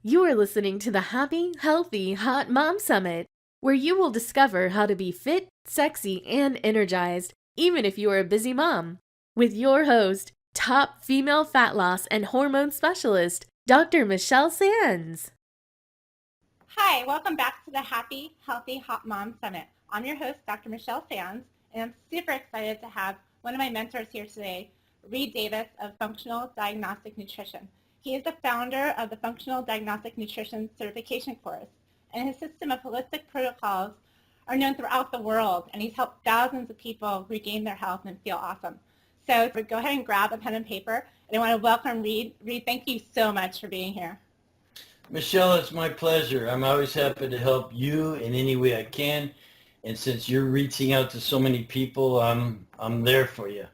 You are listening to the Happy, Healthy, Hot Mom Summit, where you will discover how to be fit, sexy, and energized, even if you are a busy mom. With your host, top female fat loss and hormone specialist, Dr. Michelle Sands. Hi, welcome back to the Happy, Healthy, Hot Mom Summit. I'm your host, Dr. Michelle Sands, and I'm super excited to have one of my mentors here today, Reed Davis of Functional Diagnostic Nutrition. He is the founder of the Functional Diagnostic Nutrition Certification course, and his system of holistic protocols are known throughout the world, and he's helped thousands of people regain their health and feel awesome. So go ahead and grab a pen and paper, and I want to welcome Reed. Reed, thank you so much for being here. Michelle, it's my pleasure. I'm always happy to help you in any way I can. And since you're reaching out to so many people, I'm there for you.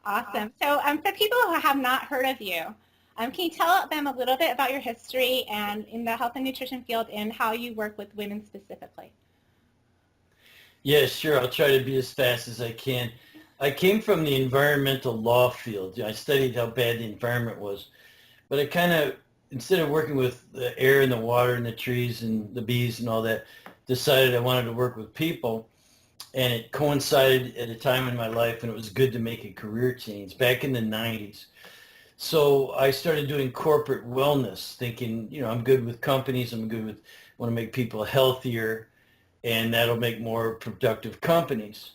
Awesome. So for people who have not heard of you, can you tell them a little bit about your history and in the health and nutrition field and how you work with women specifically? Yeah, sure. I'll try to be as fast as I can. I came from the environmental law field. I studied how bad the environment was. But I kind of, instead of working with the air and the water and the trees and the bees and all that, decided I wanted to work with people. And it coincided at a time in my life when it was good to make a career change back in the 90s. So I started doing corporate wellness, thinking, I'm good with companies. I'm good with, want to make people healthier, and that'll make more productive companies.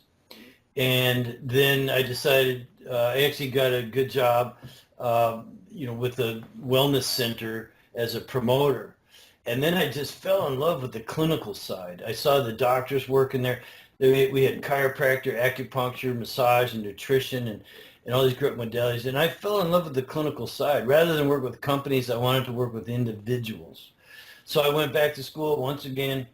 And then I decided, I actually got a good job, with the wellness center as a promoter. And then I just fell in love with the clinical side. I saw the doctors working there. We had chiropractor, acupuncture, massage, and nutrition, and all these great modalities. And I fell in love with the clinical side. Rather than work with companies, I wanted to work with individuals. So I went back to school once again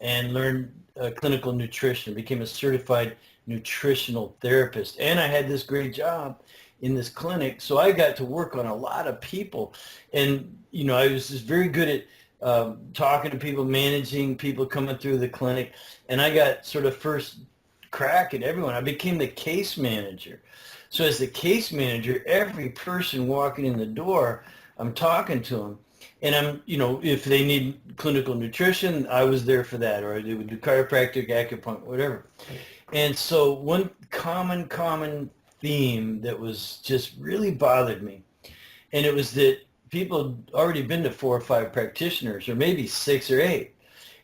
and learned clinical nutrition, became a certified nutritional therapist. And I had this great job in this clinic. So I got to work on a lot of people. And, I was just very good at talking to people, managing people coming through the clinic. And I got sort of first crack at everyone. I became the case manager. So as the case manager, every person walking in the door, I'm talking to them. And I'm, if they need clinical nutrition, I was there for that. Or they would do chiropractic, acupuncture, whatever. And so one common theme that was just really bothered me, and it was that people had already been to 4 or 5 practitioners, or maybe 6 or 8,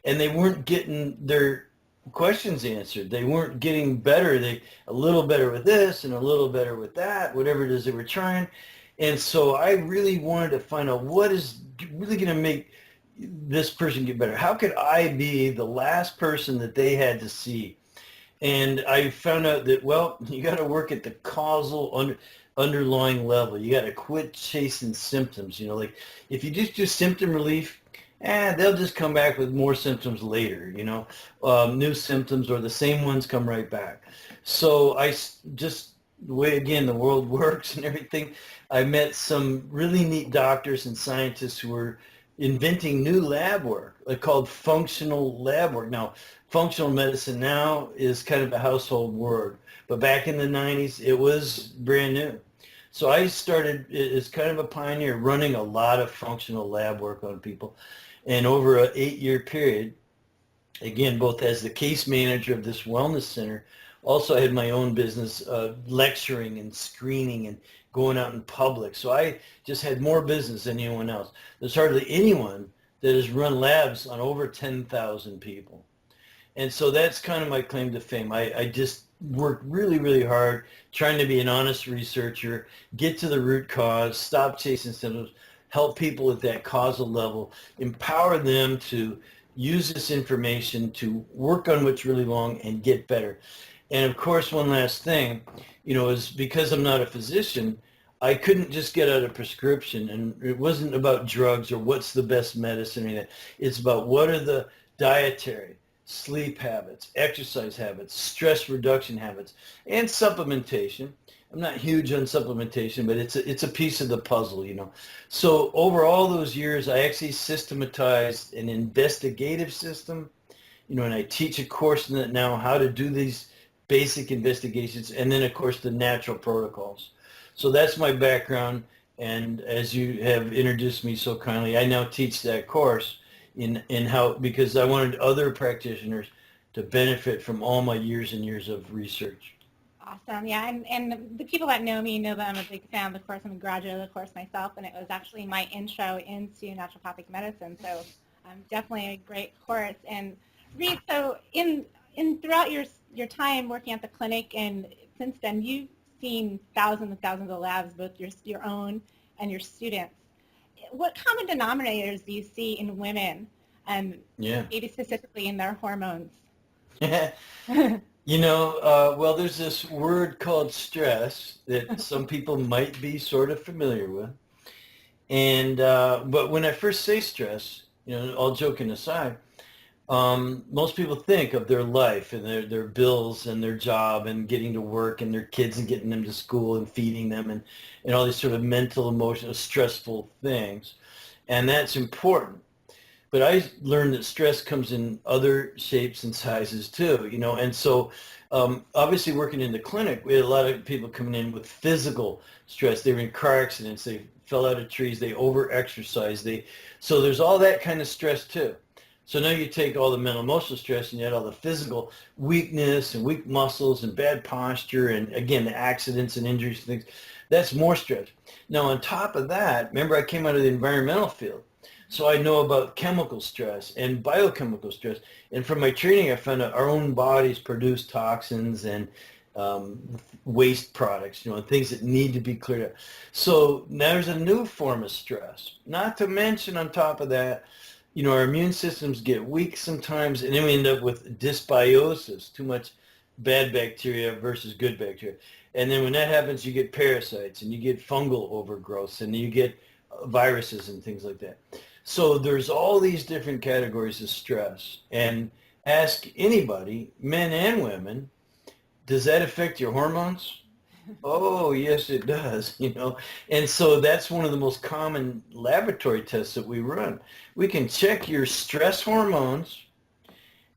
and they weren't getting their questions answered. They weren't getting better. A little better with this and a little better with that, whatever it is they were trying. And so I really wanted to find out what is really going to make this person get better. How could I be the last person that they had to see? And I found out that, well, you got to work at the causal underlying level. You got to quit chasing symptoms. Like if you just do symptom relief, they'll just come back with more symptoms later, new symptoms or the same ones come right back. So just the way, again, the world works and everything, I met some really neat doctors and scientists who were inventing new lab work called functional lab work. Now, functional medicine now is kind of a household word, but back in the 90s, it was brand new. So I started as kind of a pioneer running a lot of functional lab work on people. And over an 8-year period, again, both as the case manager of this wellness center, also I had my own business lecturing and screening and going out in public. So I just had more business than anyone else. There's hardly anyone that has run labs on over 10,000 people. And so that's kind of my claim to fame. I just worked really, really hard trying to be an honest researcher, get to the root cause, stop chasing symptoms, help people at that causal level, empower them to use this information to work on what's really wrong and get better. And of course, one last thing, is because I'm not a physician, I couldn't just get out a prescription. And it wasn't about drugs or what's the best medicine or anything. It's about what are the dietary, sleep habits, exercise habits, stress reduction habits, and supplementation. I'm not huge on supplementation, but it's a piece of the puzzle, So over all those years, I actually systematized an investigative system, and I teach a course in it now, how to do these basic investigations, and then, of course, the natural protocols. So that's my background. And as you have introduced me so kindly, I now teach that course in how, because I wanted other practitioners to benefit from all my years and years of research. Awesome. Yeah, and the people that know me know that I'm a big fan of the course. I'm a graduate of the course myself, and it was actually my intro into naturopathic medicine. So definitely a great course. And Reed, so in throughout your time working at the clinic and since then, you've seen thousands and thousands of labs, both your own and your students. What common denominators do you see in women, Yeah. maybe specifically in their hormones? Well, there's this word called stress that some people might be sort of familiar with. And but when I first say stress, all joking aside, most people think of their life and their bills and their job and getting to work and their kids and getting them to school and feeding them and all these sort of mental, emotional, stressful things. And that's important. But I learned that stress comes in other shapes and sizes too, and so obviously working in the clinic, we had a lot of people coming in with physical stress. They were in car accidents, they fell out of trees, they over-exercised, so there's all that kind of stress too. So now you take all the mental emotional stress and you add all the physical weakness and weak muscles and bad posture and again, the accidents and injuries and things. That's more stress. Now on top of that, remember I came out of the environmental field. So I know about chemical stress and biochemical stress. And from my training, I found out our own bodies produce toxins and waste products, things that need to be cleared up. So now there's a new form of stress. Not to mention on top of that, our immune systems get weak sometimes, and then we end up with dysbiosis, too much bad bacteria versus good bacteria. And then when that happens, you get parasites and you get fungal overgrowths and you get viruses and things like that. So there's all these different categories of stress. And ask anybody, men and women, does that affect your hormones? Oh, yes, it does, And so that's one of the most common laboratory tests that we run. We can check your stress hormones,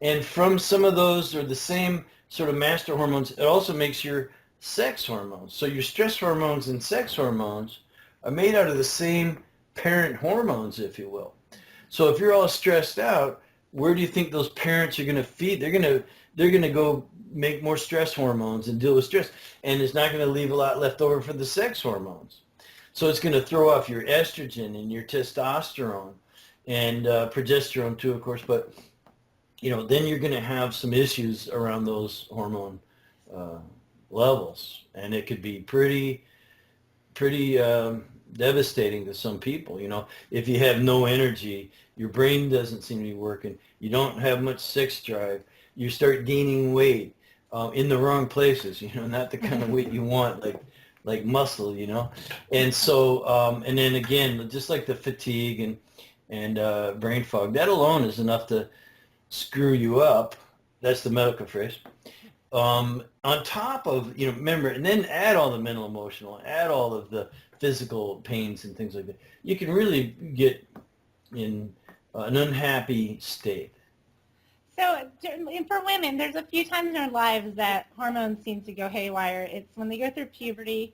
and from some of those or the same sort of master hormones, it also makes your sex hormones. So your stress hormones and sex hormones are made out of the same parent hormones, if you will. So if you're all stressed out, where do you think those parents are going to feed? They're going to go make more stress hormones and deal with stress, and it's not going to leave a lot left over for the sex hormones. So it's going to throw off your estrogen and your testosterone and progesterone too, of course. But then you're going to have some issues around those hormone levels, and it could be pretty devastating to some people. If you have no energy, your brain doesn't seem to be working, you don't have much sex drive, you start gaining weight in the wrong places, not the kind of weight you want, like muscle, and so and then again, just like the fatigue and brain fog, that alone is enough to screw you up. That's the medical phrase. On top of, remember, and then add all the mental, emotional, add all of the physical pains and things like that. You can really get in an unhappy state. So for women, there's a few times in their lives that hormones seem to go haywire. It's when they go through puberty,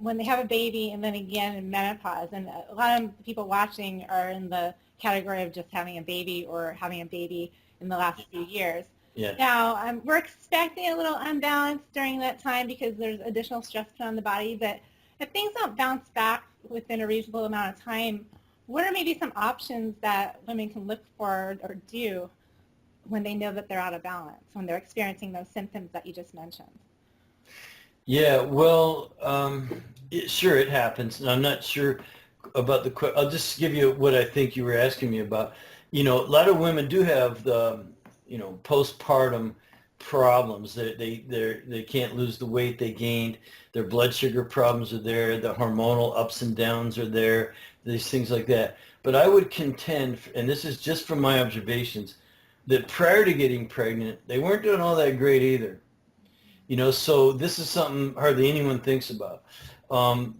when they have a baby, and then again in menopause. And a lot of the people watching are in the category of just having a baby or having a baby in the last few years. Yeah. Now, we're expecting a little unbalance during that time because there's additional stress put on the body. But if things don't bounce back within a reasonable amount of time, what are maybe some options that women can look for or do when they know that they're out of balance, when they're experiencing those symptoms that you just mentioned? Yeah, well, sure, it happens. And I'm not sure about I'll just give you what I think you were asking me about. A lot of women do have the, postpartum problems. They can't lose the weight they gained. Their blood sugar problems are there. The hormonal ups and downs are there. These things like that. But I would contend, and this is just from my observations, that prior to getting pregnant, they weren't doing all that great either. So this is something hardly anyone thinks about.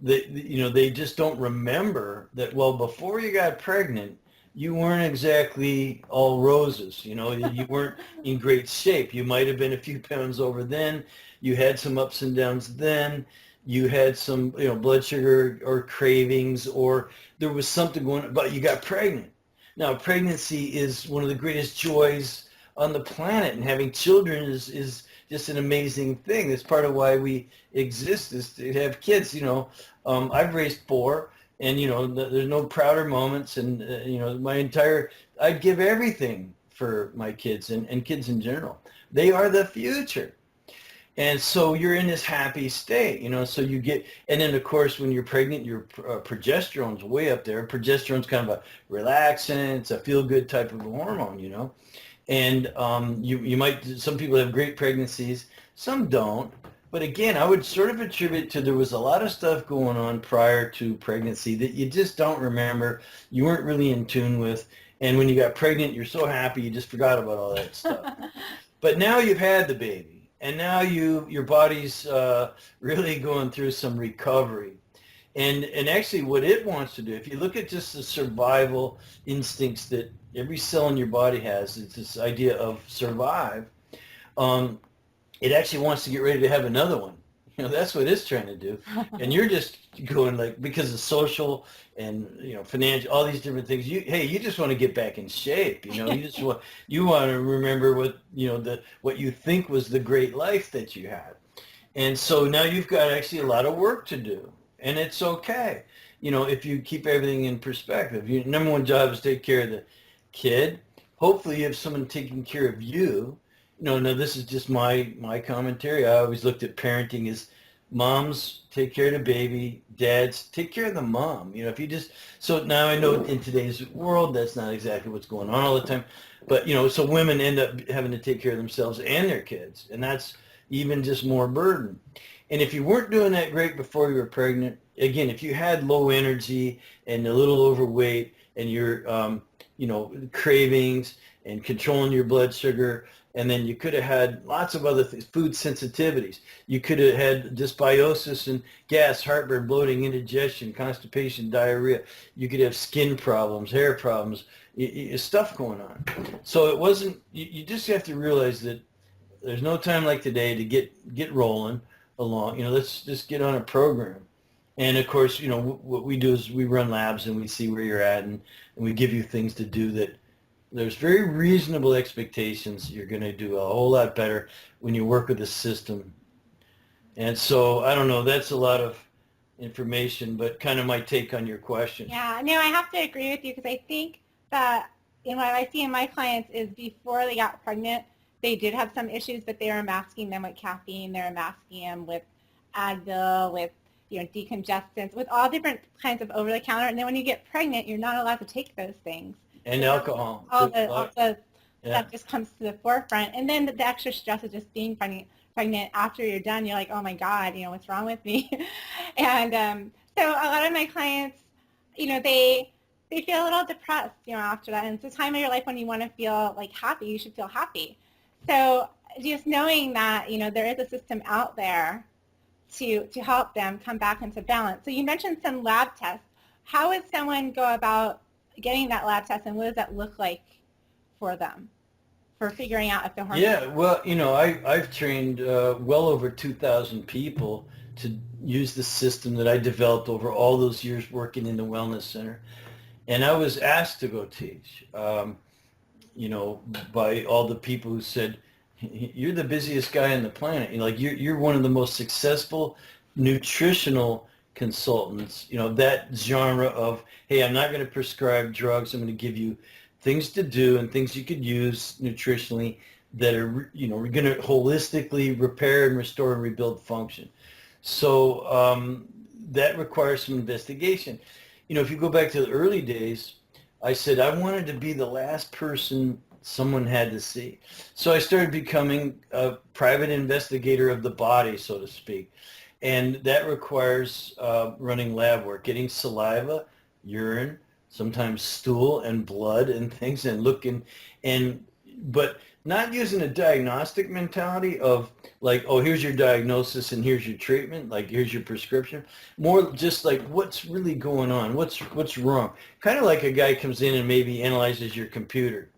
They just don't remember that, well, before you got pregnant, you weren't exactly all roses. You weren't in great shape. You might have been a few pounds over then. You had some ups and downs then. you had some, blood sugar or cravings, or there was something going on, but you got pregnant. Now, pregnancy is one of the greatest joys on the planet, and having children is just an amazing thing. That's part of why we exist, is to have kids. I've raised four, and there's no prouder moments. And I'd give everything for my kids and kids in general. They are the future. And so you're in this happy state, so you get, and then of course when you're pregnant, your progesterone's way up there. Progesterone's kind of a relaxant, it's a feel-good type of a hormone, and you might, some people have great pregnancies, some don't. But again, I would sort of attribute to, there was a lot of stuff going on prior to pregnancy that you just don't remember, you weren't really in tune with. And when you got pregnant, you're so happy, you just forgot about all that stuff. But now you've had the baby. And now your body's really going through some recovery. And actually what it wants to do, if you look at just the survival instincts that every cell in your body has, it's this idea of survive. It actually wants to get ready to have another one. That's what it's trying to do. And you're just going, like, because of social and, financial, all these different things. You just want to get back in shape. You want to remember what, what you think was the great life that you had. And so now you've got actually a lot of work to do, and it's okay. If you keep everything in perspective, your number one job is to take care of the kid. Hopefully you have someone taking care of you. Now this is just my commentary. I always looked at parenting as moms take care of the baby, dads take care of the mom. If you just, so now I know in today's world that's not exactly what's going on all the time, but so women end up having to take care of themselves and their kids, and that's even just more burden. And if you weren't doing that great before you were pregnant, again, if you had low energy and a little overweight, and your cravings and controlling your blood sugar, and then you could have had lots of other things, food sensitivities. You could have had dysbiosis and gas, heartburn, bloating, indigestion, constipation, diarrhea. You could have skin problems, hair problems, stuff going on. So it wasn't, you just have to realize that there's no time like today to get rolling along. Let's just get on a program. And of course, what we do is we run labs and we see where you're at, and we give you things to do that there's very reasonable expectations you're going to do a whole lot better when you work with the system. And so, I don't know, that's a lot of information, but kind of my take on your question. Yeah, no, I have to agree with you, because I think that what I see in my clients is before they got pregnant, they did have some issues, but they were masking them with caffeine, they were masking them with Advil, with decongestants, with all different kinds of over-the-counter. And then when you get pregnant, you're not allowed to take those things. And alcohol. All the stuff just comes to the forefront. And then the extra stress of just being pregnant after you're done, you're like, oh my God, what's wrong with me? And so a lot of my clients, they feel a little depressed, after that. And it's a time of your life when you want to feel like happy. You should feel happy. So just knowing that, there is a system out there to help them come back into balance. So you mentioned some lab tests. How would someone go about getting that lab test, and what does that look like for them for figuring out if they're hormones? Yeah, well, I've trained well over 2,000 people to use the system that I developed over all those years working in the wellness center. And I was asked to go teach, by all the people who said, you're the busiest guy on the planet. You're one of the most successful nutritional consultants, that genre of, hey, I'm not going to prescribe drugs. I'm going to give you things to do and things you could use nutritionally that are, going to holistically repair and restore and rebuild function. So that requires some investigation. If you go back to the early days, I said I wanted to be the last person someone had to see. So I started becoming a private investigator of the body, so to speak. And that requires running lab work, getting saliva, urine, sometimes stool and blood and things, and looking, but not using a diagnostic mentality of like, oh, here's your diagnosis and here's your treatment, like here's your prescription. More just like, what's really going on? What's wrong? Kind of like a guy comes in and maybe analyzes your computer.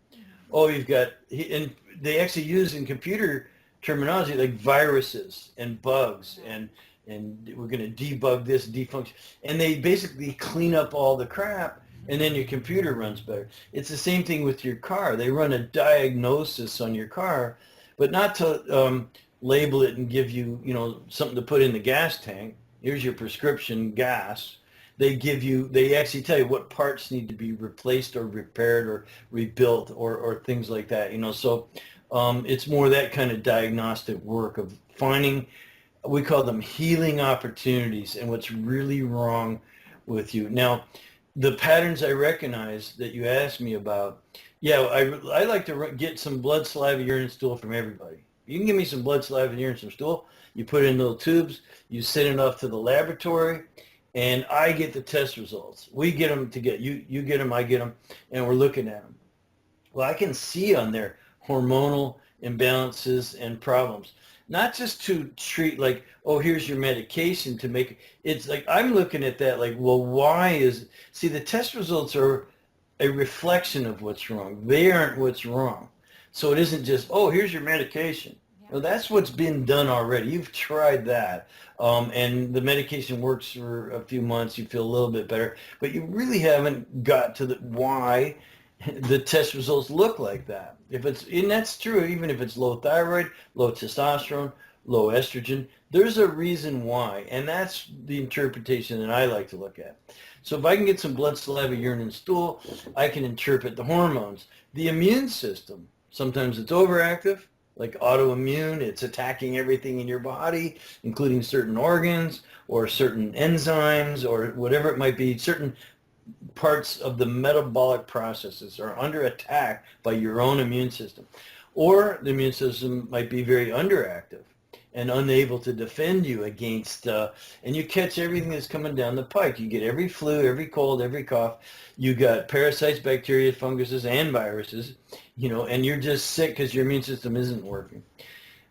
Oh, you've got, and they actually use in computer terminology like viruses and bugs and and we're going to debug this defunction. And they basically clean up all the crap, and then your computer runs better. It's the same thing with your car. They run a diagnosis on your car, but not to label it and give you, something to put in the gas tank. Here's your prescription gas. They actually tell you what parts need to be replaced or repaired or rebuilt or things like that, So it's more that kind of diagnostic work of finding, we call them healing opportunities and what's really wrong with you. Now, the patterns I recognize that you asked me about, yeah, I like to get some blood, saliva, urine, and stool from everybody. You can give me some blood, saliva, urine, and some stool. You put it in little tubes. You send it off to the laboratory, and I get the test results. We get them together. You get them, I get them, and we're looking at them. Well, I can see on there hormonal imbalances and problems. Not just to treat like, oh, here's your medication to make it. It's like I'm looking at that like, well, see, the test results are a reflection of what's wrong. They aren't what's wrong. So it isn't just, oh, here's your medication. Yeah. Well, that's what's been done already. You've tried that. And the medication works for a few months. You feel a little bit better. But you really haven't got to why the test results look like that. And that's true, even if it's low thyroid, low testosterone, low estrogen, there's a reason why. And that's the interpretation that I like to look at. So if I can get some blood, saliva, urine, and stool, I can interpret the hormones. The immune system, sometimes it's overactive, like autoimmune. It's attacking everything in your body, including certain organs or certain enzymes or whatever it might be. Certain parts of the metabolic processes are under attack by your own immune system. Or the immune system might be very underactive and unable to defend you against, and you catch everything that's coming down the pike. You get every flu, every cold, every cough. You got parasites, bacteria, funguses, and viruses, and you're just sick because your immune system isn't working.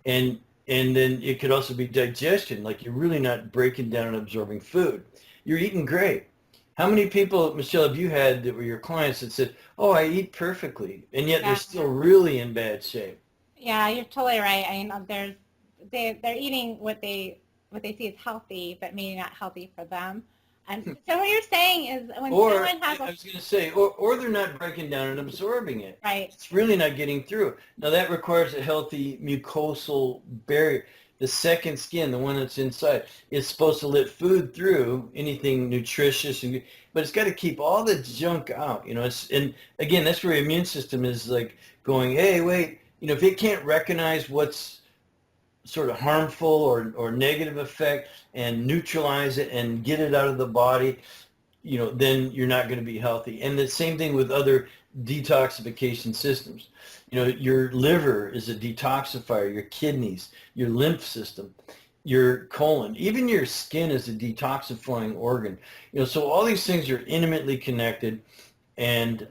And then it could also be digestion, like you're really not breaking down and absorbing food. You're eating great. How many people, Michelle, have you had that were your clients that said, oh, I eat perfectly, and yet they're still really in bad shape? Yeah, you're totally right. I mean, they're eating what they see as healthy, but maybe not healthy for them. And so what you're saying is when someone has I was going to say, or they're not breaking down and absorbing it. Right. It's really not getting through. Now, that requires a healthy mucosal barrier. The second skin, the one that's inside, is supposed to let food through, anything nutritious, but it's got to keep all the junk out. And again, that's where your immune system is like going, hey, wait, if it can't recognize what's sort of harmful or negative effect and neutralize it and get it out of the body, then you're not going to be healthy. And the same thing with other detoxification systems. Your liver is a detoxifier, your kidneys, your lymph system, your colon, even your skin is a detoxifying organ. So all these things are intimately connected. And,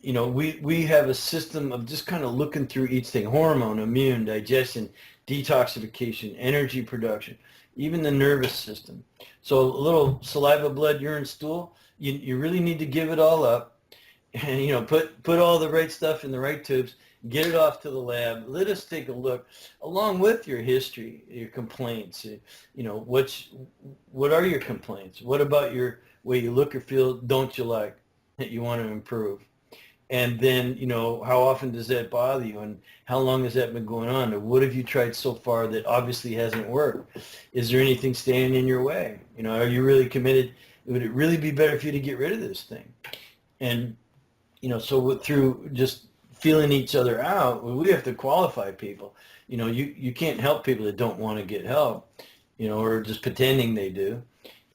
we have a system of just kind of looking through each thing: hormone, immune, digestion, detoxification, energy production, even the nervous system. So a little saliva, blood, urine, stool, you really need to give it all up. And put all the right stuff in the right tubes, get it off to the lab. Let us take a look, along with your history, your complaints. What are your complaints? What about your way you look or feel don't you like that you want to improve? And then how often does that bother you, and how long has that been going on? And what have you tried so far that obviously hasn't worked? Is there anything standing in your way? Are you really committed? Would it really be better for you to get rid of this thing? And so through just feeling each other out, we have to qualify people. You can't help people that don't want to get help, or just pretending they do.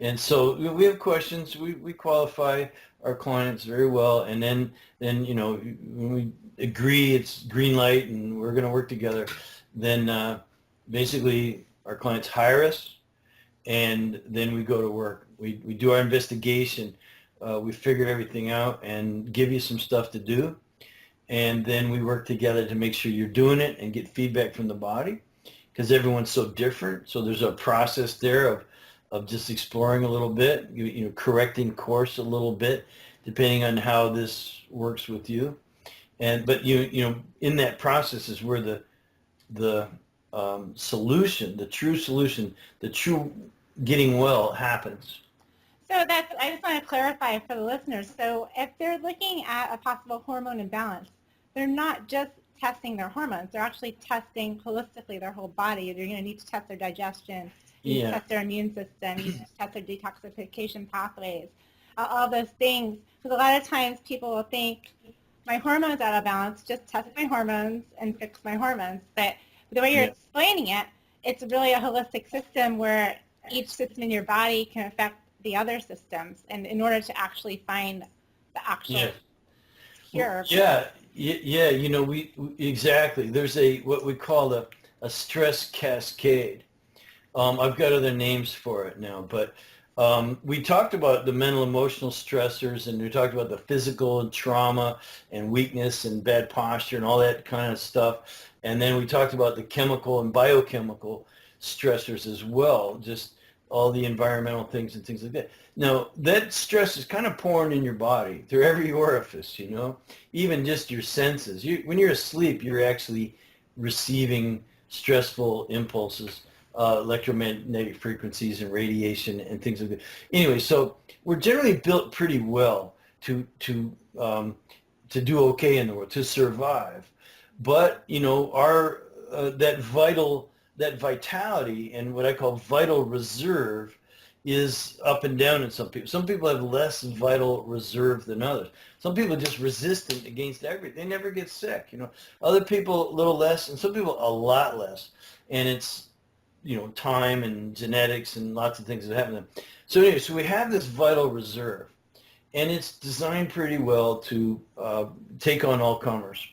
And so we have questions. We qualify our clients very well, and then when we agree it's green light and we're going to work together, then basically our clients hire us, and then we go to work. We do our investigation. We figure everything out and give you some stuff to do. And then we work together to make sure you're doing it and get feedback from the body, because everyone's so different. So there's a process there of just exploring a little bit, correcting course a little bit, depending on how this works with you. But in that process is where the solution, the true solution, the true getting well happens. So that's, I just want to clarify for the listeners. So if they're looking at a possible hormone imbalance, they're not just testing their hormones. They're actually testing holistically their whole body. They're going to need to test their digestion. You need to Yeah. test their immune system. You need to test their detoxification pathways, all those things. Because a lot of times people will think, my hormones out of balance, just test my hormones and fix my hormones. But the way you're Yeah. explaining it, it's really a holistic system where each system in your body can affect the other systems, and in order to actually find the actual Yeah. cure. Yeah. Yeah. You know, we exactly. There's what we call a stress cascade. I've got other names for it now, but we talked about the mental emotional stressors, and we talked about the physical and trauma and weakness and bad posture and all that kind of stuff. And then we talked about the chemical and biochemical stressors as well, just all the environmental things and things like that. Now, that stress is kind of pouring in your body through every orifice, you know, even just your senses. When you're asleep, you're actually receiving stressful impulses, electromagnetic frequencies and radiation and things like that. Anyway, so we're generally built pretty well to do okay in the world, to survive. But you know, our that vitality and what I call vital reserve is up and down in some people. Some people have less vital reserve than others. Some people are just resistant against everything. They never get sick, you know. Other people a little less, and some people a lot less. And it's, you know, time and genetics and lots of things that happen to them. So anyway, so we have this vital reserve, and it's designed pretty well to take on all comers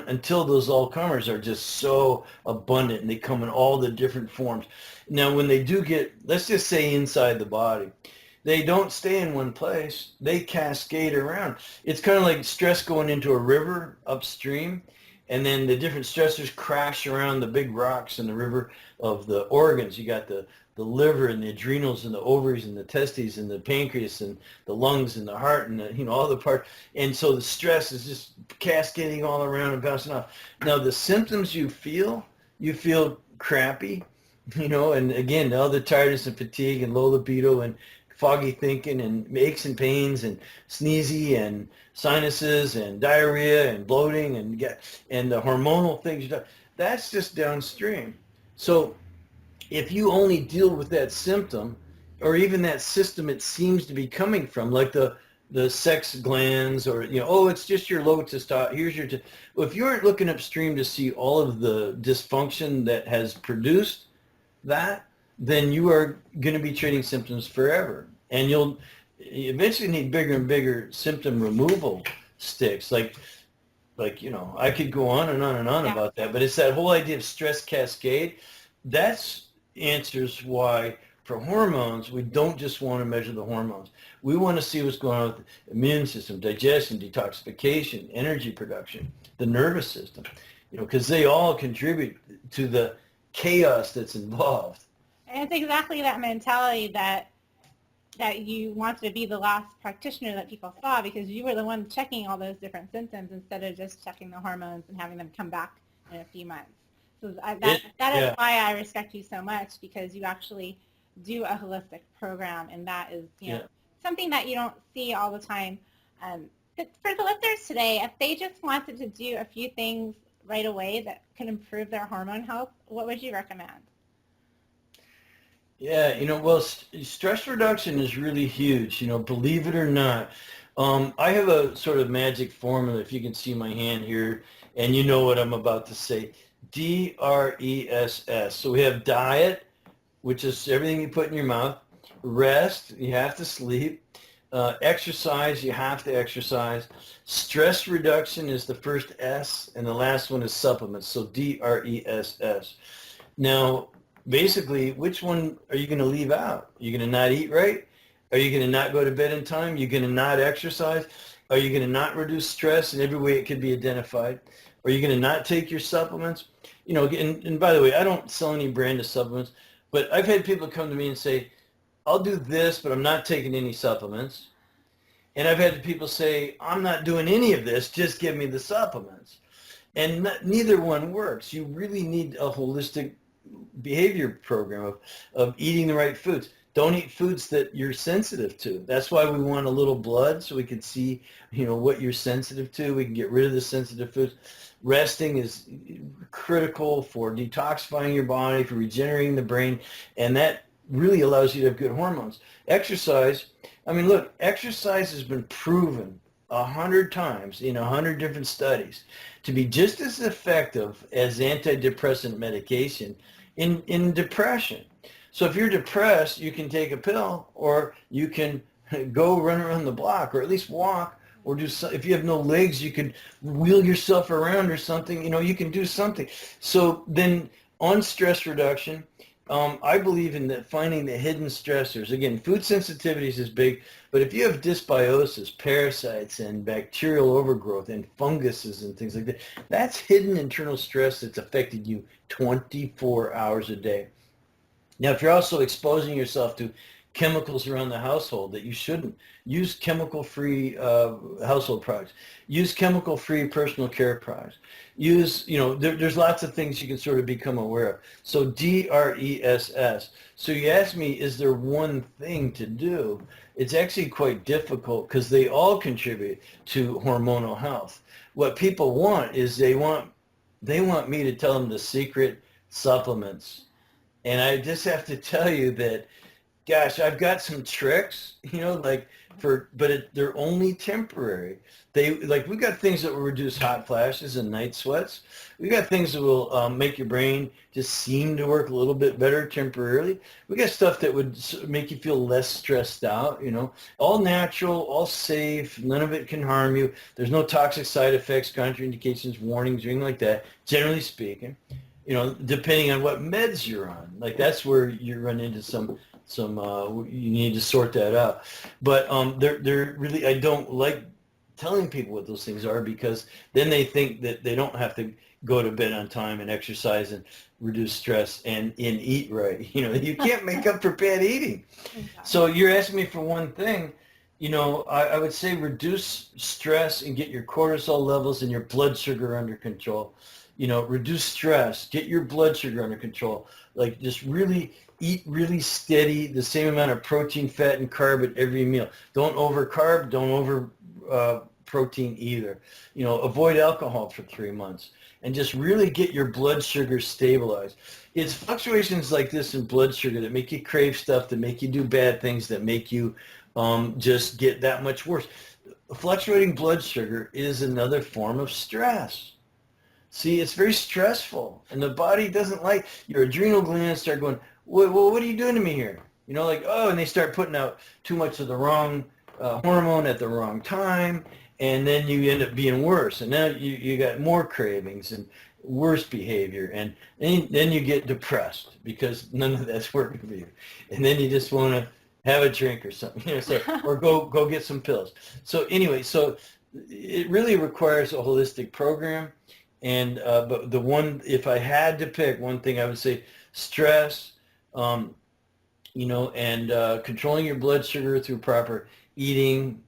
until those all comers are just so abundant and they come in all the different forms. Now, when they do get, let's just say inside the body, they don't stay in one place. They cascade around. It's kind of like stress going into a river upstream, and then the different stressors crash around the big rocks in the river of the organs. You got the liver and the adrenals and the ovaries and the testes and the pancreas and the lungs and the heart and the, you know, all the parts. And so the stress is just cascading all around and bouncing off. Now the symptoms you feel crappy, you know, and again, all the tiredness and fatigue and low libido and foggy thinking and aches and pains and sneezy and sinuses and diarrhea and bloating and the hormonal things. That's just downstream. So if you only deal with that symptom or even that system it seems to be coming from, like the sex glands, or, you know, oh, it's just your low testosterone, here's your, well, if you aren't looking upstream to see all of the dysfunction that has produced that, then you are going to be treating symptoms forever. And you'll eventually need bigger and bigger symptom removal sticks. Like, you know, I could go on and on and on about that, but it's that whole idea of stress cascade. That's answers why for hormones, we don't just want to measure the hormones. We want to see what's going on with the immune system, digestion, detoxification, energy production, the nervous system, you know, because they all contribute to the chaos that's involved. And it's exactly that mentality that you wanted to be the last practitioner that people saw, because you were the one checking all those different symptoms instead of just checking the hormones and having them come back in a few months. So that is why I respect you so much, because you actually do a holistic program, and that is, you know, something that you don't see all the time. But for the listeners today, if they just wanted to do a few things right away that could improve their hormone health, what would you recommend? Yeah, you know, well, stress reduction is really huge, you know, believe it or not. I have a sort of magic formula, if you can see my hand here, and you know what I'm about to say. DRESS. So we have diet, which is everything you put in your mouth. Rest, you have to sleep. Exercise, you have to exercise. Stress reduction is the first S, and the last one is supplements. So DRESS. Now, basically, which one are you going to leave out? Are you going to not eat right? Are you going to not go to bed in time? Are you going to not exercise? Are you going to not reduce stress in every way it could be identified? Are you going to not take your supplements? You know, and by the way, I don't sell any brand of supplements, but I've had people come to me and say, I'll do this, but I'm not taking any supplements. And I've had people say, I'm not doing any of this, just give me the supplements. and neither one works. You really need a holistic behavior program of eating the right foods. Don't eat foods that you're sensitive to. That's why we want a little blood so we can see, what you're sensitive to. We can get rid of the sensitive foods. Resting is critical for detoxifying your body, for regenerating the brain, and that really allows you to have good hormones. Exercise, look, exercise has been proven 100 times in 100 different studies to be just as effective as antidepressant medication in depression. So if you're depressed, you can take a pill, or you can go run around the block, or at least walk, or do so, if you have no legs, you could wheel yourself around or something. You can do something. So then on stress reduction, I believe in finding the hidden stressors. Again, food sensitivities is big, but if you have dysbiosis, parasites, and bacterial overgrowth, and funguses and things like that, that's hidden internal stress that's affected you 24 hours a day. Now, if you're also exposing yourself to chemicals around the household that you shouldn't, use chemical-free household products. Use chemical-free personal care products. Use, there's lots of things you can sort of become aware of. So DRESS. So you ask me, is there one thing to do? It's actually quite difficult because they all contribute to hormonal health. What people want is they want me to tell them the secret supplements. And I just have to tell you that, gosh, I've got some tricks, but they're only temporary. We got things that will reduce hot flashes and night sweats. We got things that will make your brain just seem to work a little bit better temporarily. We got stuff that would make you feel less stressed out, all natural, all safe. None of it can harm you. There's no toxic side effects, contraindications, warnings, anything like that, generally speaking. Depending on what meds you're on, that's where you run into some you need to sort that out. But they're really, I don't like telling people what those things are, because then they think that they don't have to go to bed on time and exercise and reduce stress and eat right. You can't make up for bad eating. Exactly. So you're asking me for one thing. I would say reduce stress and get your cortisol levels and your blood sugar under control. Reduce stress, get your blood sugar under control. Just really eat really steady, the same amount of protein, fat, and carb at every meal. Don't over-carb, don't over-protein either. Avoid alcohol for 3 months. And just really get your blood sugar stabilized. It's fluctuations like this in blood sugar that make you crave stuff, that make you do bad things, that make you just get that much worse. Fluctuating blood sugar is another form of stress. See, it's very stressful, and the body doesn't like, your adrenal glands start going, what are you doing to me here? And they start putting out too much of the wrong hormone at the wrong time, and then you end up being worse. And now you got more cravings and worse behavior, and then you get depressed because none of that's working for you. And then you just want to have a drink or something, or go get some pills. So anyway, so it really requires a holistic program. And but if I had to pick one thing, I would say stress, and controlling your blood sugar through proper eating,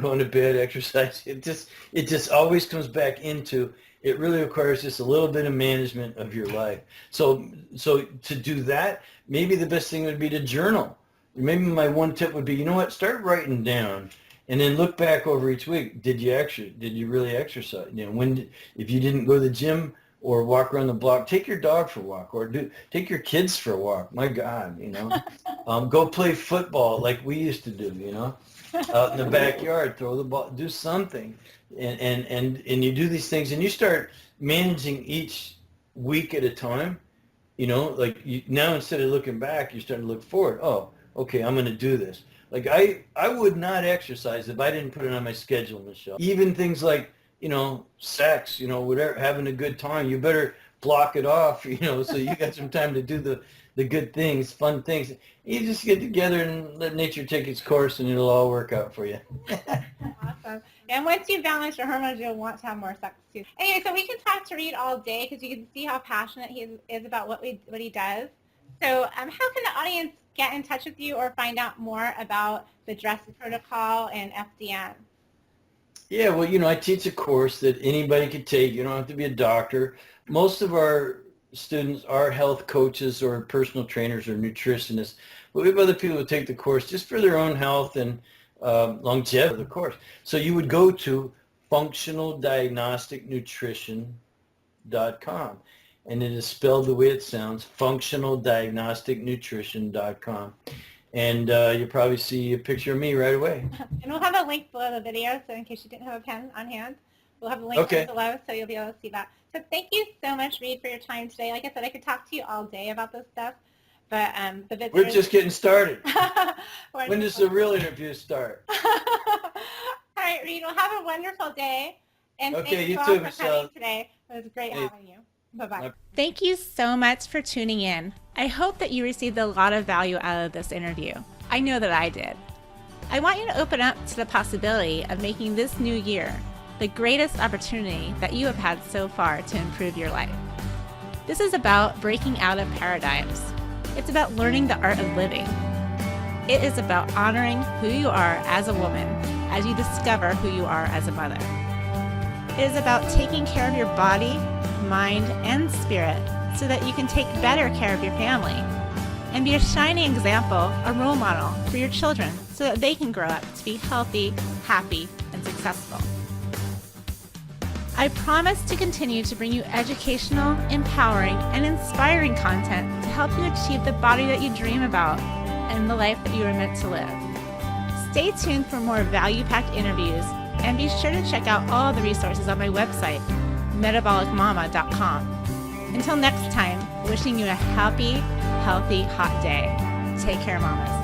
going to bed, exercise. It just always comes back into, it really requires just a little bit of management of your life. So to do that, maybe the best thing would be to journal. Maybe my one tip would be, start writing down. And then look back over each week. Did you really exercise? If you didn't go to the gym or walk around the block, take your dog for a walk, or take your kids for a walk. My God, go play football like we used to do. Out in the backyard, throw the ball, do something, and you do these things, and you start managing each week at a time. Now instead of looking back, you're starting to look forward. Oh, okay, I'm going to do this. I would not exercise if I didn't put it on my schedule, Michelle. Even things like, sex, whatever, having a good time, you better block it off, so you got some time to do the good things, fun things. You just get together and let nature take its course, and it'll all work out for you. Awesome. And once you balance your hormones, you'll want to have more sex too. Anyway, so we can talk to Reed all day, because you can see how passionate he is about what he does. So how can the audience get in touch with you or find out more about the DRESS protocol and FDN? Yeah, well, I teach a course that anybody could take. You don't have to be a doctor. Most of our students are health coaches or personal trainers or nutritionists. But we have other people who take the course just for their own health and longevity of the course. So you would go to functionaldiagnosticnutrition.com. And it is spelled the way it sounds, functionaldiagnosticnutrition.com. And you'll probably see a picture of me right away. And we'll have a link below the video, so in case you didn't have a pen on hand, we'll have a link below, so you'll be able to see that. So thank you so much, Reed, for your time today. Like I said, I could talk to you all day about this stuff, but we're just getting started. When does the real interview start? All right, Reed, well, have a wonderful day. And okay, thanks you for too, all for Michelle. coming today. It was great having you. Bye-bye. Thank you so much for tuning in. I hope that you received a lot of value out of this interview. I know that I did. I want you to open up to the possibility of making this new year the greatest opportunity that you have had so far to improve your life. This is about breaking out of paradigms. It's about learning the art of living. It is about honoring who you are as a woman as you discover who you are as a mother. It is about taking care of your body, mind, and spirit so that you can take better care of your family and be a shining example, a role model for your children so that they can grow up to be healthy, happy, and successful. I promise to continue to bring you educational, empowering, and inspiring content to help you achieve the body that you dream about and the life that you are meant to live. Stay tuned for more value-packed interviews and be sure to check out all the resources on my website, metabolicmama.com. Until next time, wishing you a happy, healthy, hot day. Take care, mamas.